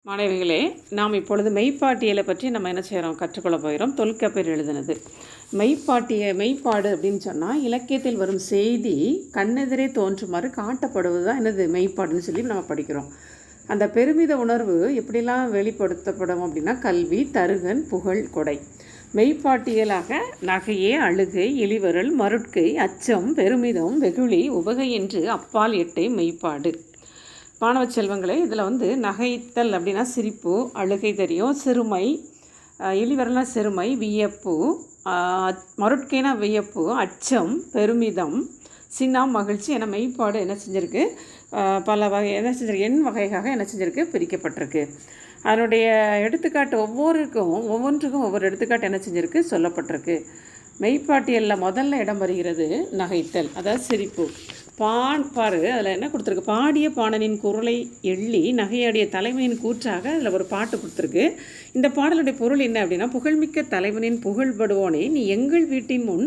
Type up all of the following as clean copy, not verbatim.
மாணவிகளே, நாம் இப்பொழுது மெய்ப்பாட்டியலை பற்றி நம்ம என்ன செய்கிறோம் கற்றுக்கொள்ள போகிறோம். தொல்காப்பியர் எழுதினது மெய்ப்பாடு அப்படின்னு சொன்னால் இலக்கியத்தில் வரும் செய்தி கண்ணெதிரே தோன்றுமாறு காட்டப்படுவது தான் என்னது மெய்ப்பாடுன்னு சொல்லி நம்ம படிக்கிறோம். அந்த பெருமித உணர்வு எப்படிலாம் வெளிப்படுத்தப்படும் அப்படின்னா கல்வி, தருகன், புகழ், கொடை. மெய்ப்பாட்டியலாக நகையே, அழுகை, இளிவரல், மருட்கை, அச்சம், பெருமிதம், வெகுளி, உவகை என்று அப்பால் எட்டை மெய்ப்பாடு. மாணவ செல்வங்களே, இதில் நகைத்தல் அப்படின்னா சிரிப்பு, அழுகை தெரியும், சிறுமை, இளிவரல்னா சிறுமை, வியப்பு, மருட்கைனா வியப்பு, அச்சம், பெருமிதம், சின்னம், மகிழ்ச்சி என மெய்ப்பாடு என்ன செஞ்சுருக்கு, பல வகை என்ன செஞ்சிருக்கு, எண் வகையாக என்ன செஞ்சுருக்கு, பிரிக்கப்பட்டிருக்கு. அதனுடைய எடுத்துக்காட்டு ஒவ்வொன்றுக்கும் ஒவ்வொரு எடுத்துக்காட்டு என்ன செஞ்சுருக்கு, சொல்லப்பட்டிருக்கு. மெய்ப்பாட்டியலில் முதல்ல இடம் வருகிறது நகைத்தல், அதாவது சிரிப்பு. பாரு அதில் என்ன கொடுத்துருக்கு, பாடிய பாடனின் குரலை எள்ளி நகையாடிய தலைவனின் கூற்றாக அதில் ஒரு பாட்டு கொடுத்துருக்கு. இந்த பாடலுடைய பொருள் என்ன அப்படின்னா, புகழ்மிக்க தலைவனின் புகழ்படுவோனே, நீ எங்கள் வீட்டின் முன்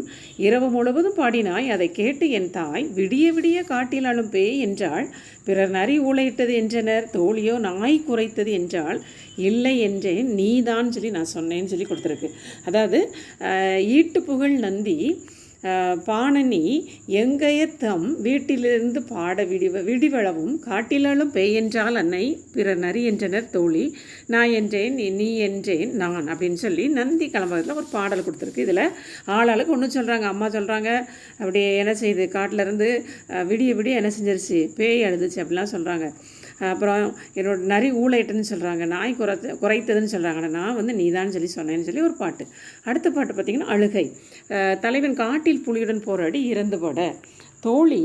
இரவு முழுவதும் பாடினாய், அதை கேட்டு என் தாய் விடிய விடிய காட்டிலாலும் பேய் என்றாள், பிறர் நரி ஊழையிட்டது என்றனர், தோழியோ நாய் குறைத்தது என்றால் இல்லை என்றேன், நீதான் சொல்லி நான் சொன்னேன்னு சொல்லி கொடுத்துருக்கு. அதாவது ஈட்டு புகழ் நந்தி பாணனி எங்கையத்தம் வீட்டிலிருந்து பாட விடிவளவும் காட்டிலாலும் பேயென்றால் அன்னை, பிறர் நரி என்றனர் தோழி, நான் என்றேன் நீ என்றேன் நான் அப்படின்னு சொல்லி நந்தி கிளம்புறதுல ஒரு பாடல் கொடுத்துருக்கு. இதில் ஆளாளுக்கு ஒன்று சொல்கிறாங்க. அம்மா சொல்கிறாங்க அப்படி என்ன செய்யுது, காட்டிலேருந்து விடிய விடிய என்ன செஞ்சிருச்சு, பேய் அழுதுச்சு அப்படிலாம் சொல்கிறாங்க. அப்புறம் என்னோட நரி ஊழையிட்டுன்னு சொல்கிறாங்க, நாய் குறைத்ததுன்னு சொல்கிறாங்க, நான் நீதான் சொல்லி சொன்னேன்னு சொல்லி ஒரு பாட்டு. அடுத்த பாட்டு பார்த்திங்கன்னா அழுகை. தலைவன் காட்டில் புலியுடன் போராடி இறந்துபட, தோழி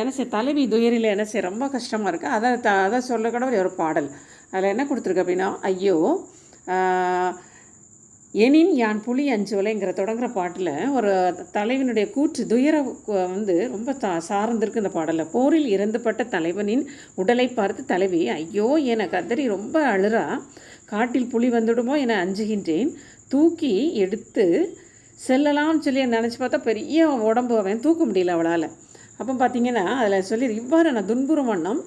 என்ன செய்ய, தலைவி துயரில் என்ன செய்ய ரொம்ப கஷ்டமாக இருக்குது, அதை சொல்லக்கூட ஒரு பாடல். அதில் என்ன கொடுத்துருக்கு அப்படின்னா, ஐயோ எனின் யான் புலி அஞ்சுவலைங்கிற தொடங்குற பாட்டில் ஒரு தலைவனுடைய கூற்று துயர ரொம்ப சார்ந்திருக்கு இந்த பாடலில். போரில் இறந்துபட்ட தலைவனின் உடலை பார்த்து தலைவி ஐயோ என கதறி ரொம்ப அழுறா, காட்டில் புலி வந்துடுமோ என அஞ்சுகின்றேன், தூக்கி எடுத்து செல்லலாம்னு சொல்லி நினச்சி பார்த்தா பெரிய உடம்பு அவன் தூக்க முடியல அவளால். அப்போ பார்த்திங்கன்னா அதில் சொல்லி இவ்வாறு நான் துன்புறும் வண்ணம்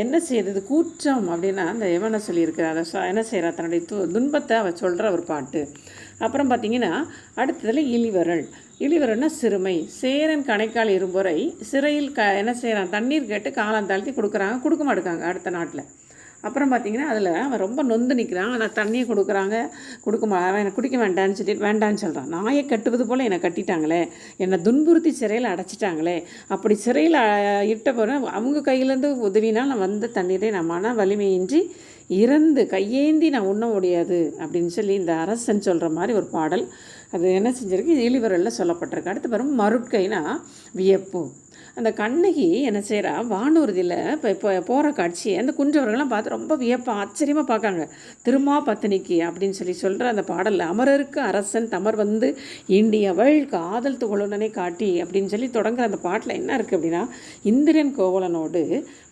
என்ன செய்யுது கூற்றம் அப்படின்னா அந்த எவனை சொல்லியிருக்கிற அதை என்ன செய்கிறா, தன்னுடைய துன்பத்தை அவள் சொல்கிற ஒரு பாட்டு. அப்புறம் பார்த்திங்கன்னா அடுத்ததில் இளிவரல்னா சிறுமை. சேரன் கணைக்கால் இரும்புரை சிறையில் என்ன செய்கிறான், தண்ணீர் கேட்டு காலம் தாழ்த்தி கொடுக்க மாட்டேங்காங்க அடுத்த நாட்டில். அப்புறம் பார்த்திங்கன்னா அதில் அவன் ரொம்ப நொந்து நிற்கிறான். ஆனால் தண்ணியை அவன் என்னை குடிக்க வேண்டான்னு சொல்கிறான். நாயை கட்டுவது போல் என்னை கட்டிட்டாங்களே, என்னை துன்புறுத்தி சிறையில் அடைச்சிட்டாங்களே, அப்படி சிறையில் இட்ட பிறகு அவங்க கையிலேருந்து உதவினால் நான் வந்த தண்ணீரை நான் மன வலிமையின்றி இறந்து கையேந்தி நான் உண்ண முடியாது அப்படின்னு சொல்லி இந்த அரசன் சொல்கிற மாதிரி ஒரு பாடல். அது என்ன செஞ்சிருக்கு, இளிவரலில் சொல்லப்பட்டிருக்கு. அடுத்து வரும் மருட்கைனா வியப்பு. அந்த கண்ணகி என்ன செய்கிறா, வானூர்தியில் இப்போ போகிற காட்சியை அந்த குன்றவர்கள்லாம் பார்த்து ரொம்ப வியப்பாக ஆச்சரியமாக பார்க்காங்க. திருமா பத்தினிக்கு அப்படின்னு சொல்லி சொல்கிற அந்த பாடலில் அமரருக்கு அரசன் தமர் வந்து இண்டியவள் காதல் துகளுடனே காட்டி அப்படின்னு சொல்லி தொடங்குற அந்த பாட்டில் என்ன இருக்குது அப்படின்னா, இந்திரன் கோவலனோடு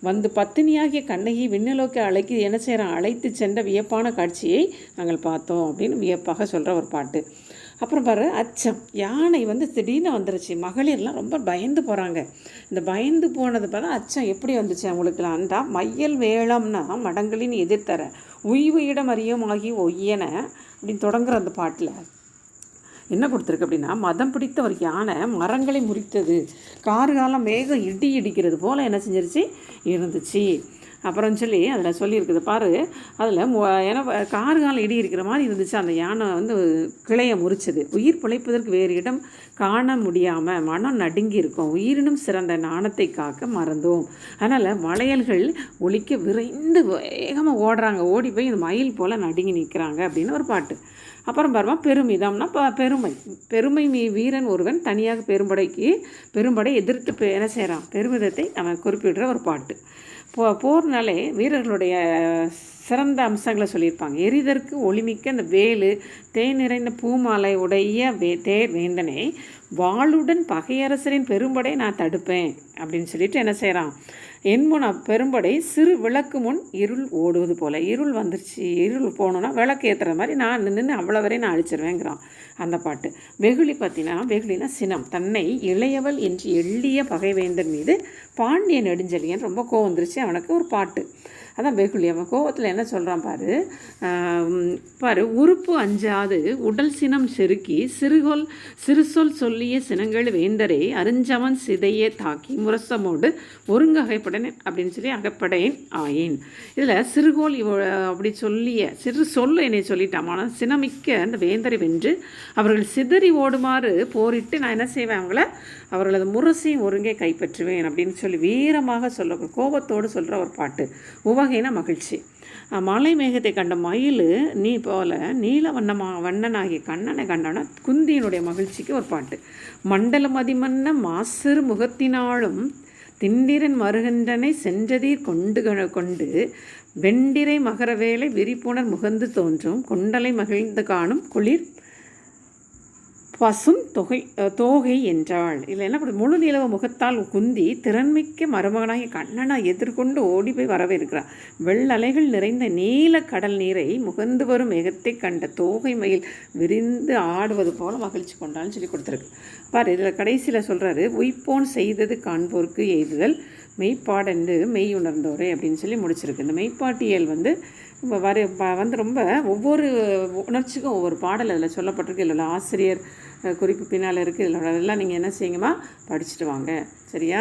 வந்து பத்தினியாகிய கண்ணகி விண்ணலோக்கி என்ன செய்கிறான், அழைத்து சென்ற வியப்பான காட்சியை நாங்கள் பார்த்தோம் அப்படின்னு வியப்பாக சொல்கிற ஒரு பாட்டு. அப்புறம் பாரு அச்சம். யானை திடீர்னு வந்துருச்சு, மகளிர்லாம் ரொம்ப பயந்து போகிறாங்க. இந்த பயந்து போனது பார்த்தா அச்சம் எப்படி வந்துச்சு அவங்களுக்குலாம் அந்த மையல் வேளம்னா மடங்களின் எதிர்த்தர உய்வு இடம் அறியும் ஆகி ஒய்யன அப்படின்னு தொடங்குற அந்த பாட்டில் என்ன கொடுத்துருக்கு அப்படின்னா, மதம் பிடித்த ஒரு யானை மரங்களை முறித்தது, கார்காலம் மேகம் இடி இடிக்கிறது போல் என்ன செஞ்சிருச்சு இருந்துச்சு அப்புறம் சொல்லி அதில் சொல்லியிருக்குது பாரு. அதில் ஏன்னா கார்காலம் இடி இருக்கிற மாதிரி இருந்துச்சு. அந்த யானை கிளையை முறிச்சது. உயிர் பிழைப்பதற்கு வேறு இடம் காண முடியாமல் மனம் நடுங்கி இருக்கும், உயிரினும் சிறந்த நாணத்தை காக்க மறந்தோம். அதனால் வளையல்கள் ஒலிக்க விரைந்து வேகமாக ஓடுறாங்க, ஓடி போய் இந்த மயில் போல் நடுங்கி நிற்கிறாங்க அப்படின்னு ஒரு பாட்டு. அப்புறம் பாருமா பெருமிதம்னா பெருமை வீரன் ஒருவன் தனியாக பெரும்படை எதிர்த்து என்ன செய்கிறான், பெருமிதத்தை அவன் குறிப்பிடுற ஒரு பாட்டு. போர்னாலே வீரர்களுடைய சிறந்த அம்சங்களை சொல்லியிருப்பாங்க. எரிதற்கு ஒளிமிக்க அந்த வேலு, தேன் நிறைந்த பூமாலை உடைய தேர் வேந்தனே, வாளுடன் பகையரசரின் பெரும்படை நான் தடுப்பேன் அப்படின்னு சொல்லிட்டு என்ன செய்கிறான், என் முன் பெரும்படை சிறு விளக்கு முன் இருள் ஓடுவது போல், இருள் வந்துருச்சு, இருள் போகணுன்னா விளக்கு ஏற்றுற மாதிரி நான் நின்று அவ்வளோ வரை நான் அழிச்சிருவேங்கிறான் அந்த பாட்டு. வெகுளி வெகுளினா சினம். தன்னை இளையவள் என்று எள்ளிய பகைவேந்தன் மீது பாண்டிய நெடுஞ்செழியன் ரொம்ப கோவம் வந்துருச்சு அவனுக்கு ஒரு பாட்டு. அதான் வெகுளி. அவன் கோவத்தில் என்ன சொல்கிறான் பாரு. பாரு, உறுப்பு அஞ்சாது உடல் சினம் செருக்கி சிறுசொல் சொல்லிய சினங்கள் வேந்தரை அருஞ்சவன் சிதையே தாக்கி முரசமோடு ஒருங்ககைப்படனே அப்படின்னு சொல்லி அகப்படேன் ஆயேன். இதில் சிறுகோள் அப்படி சொல்லிய சிறு சொல் என்னை சொல்லிட்டான். ஆனால் சினமிக்க அந்த வேந்தரை வென்று அவர்கள் சிதறி ஓடுமாறு போரிட்டு நான் என்ன செய்வேன், அவர்களது முரசையும் ஒருங்கே கைப்பற்றுவேன் அப்படின்னு சொல்லி வீரமாக சொல்ல, கோபத்தோடு சொல்கிற ஒரு பாட்டு. உவகைனா மகிழ்ச்சி. மலை மேகத்தை கண்ட மயில் நீ போல நீல வண்ணனாகிய கண்ணனை கண்டன குந்தியினுடைய மகிழ்ச்சிக்கு ஒரு பாட்டு. மண்டலம் அதிமன்ன மாசிறு முகத்தினாலும் திண்டிரன் மருகன்றனை சென்றதீர் கொண்டு வெண்டிரை மகரவேலை விரிப்புணர் முகந்து தோன்றும் கொண்டலை மகிழ்ந்து காணும் குளிர் பசும் தோகை என்றாள். இதில் என்ன பண்ணுறது, முழு நிலவு முகத்தால் குந்தி திறன்மிக்க மருமகனாகி கண்ணனை எதிர்கொண்டு ஓடி போய் வரவேற்கிறார். வெள்ளலைகள் நிறைந்த நீல கடல் நீரை முகந்து வரும் மேகத்தை கண்ட தோகை மயில் விரிந்து ஆடுவது போல மகிழ்ச்சி கொண்டான்னு சொல்லி கொடுத்துருக்கு பாரு. இதில் கடைசியில் சொல்கிறாரு, உய்ப்போன் செய்தது காண்போர்க்கு எய்துதல் மெய்ப்பாடென்று மெய் உணர்ந்தோரே அப்படின்னு சொல்லி முடிச்சிருக்கு. இந்த மெய்ப்பாட்டியல் ரொம்ப ஒவ்வொரு உணர்ச்சிக்கும் ஒவ்வொரு பாடல் அதில் சொல்லப்பட்டிருக்கு. இதில் ஆசிரியர் குறிப்பு பின்னால் இருக்குது. இதில் எல்லாம் நீங்கள் என்ன செய்யுங்கம்மா, படிச்சுட்டு வாங்க. சரியா?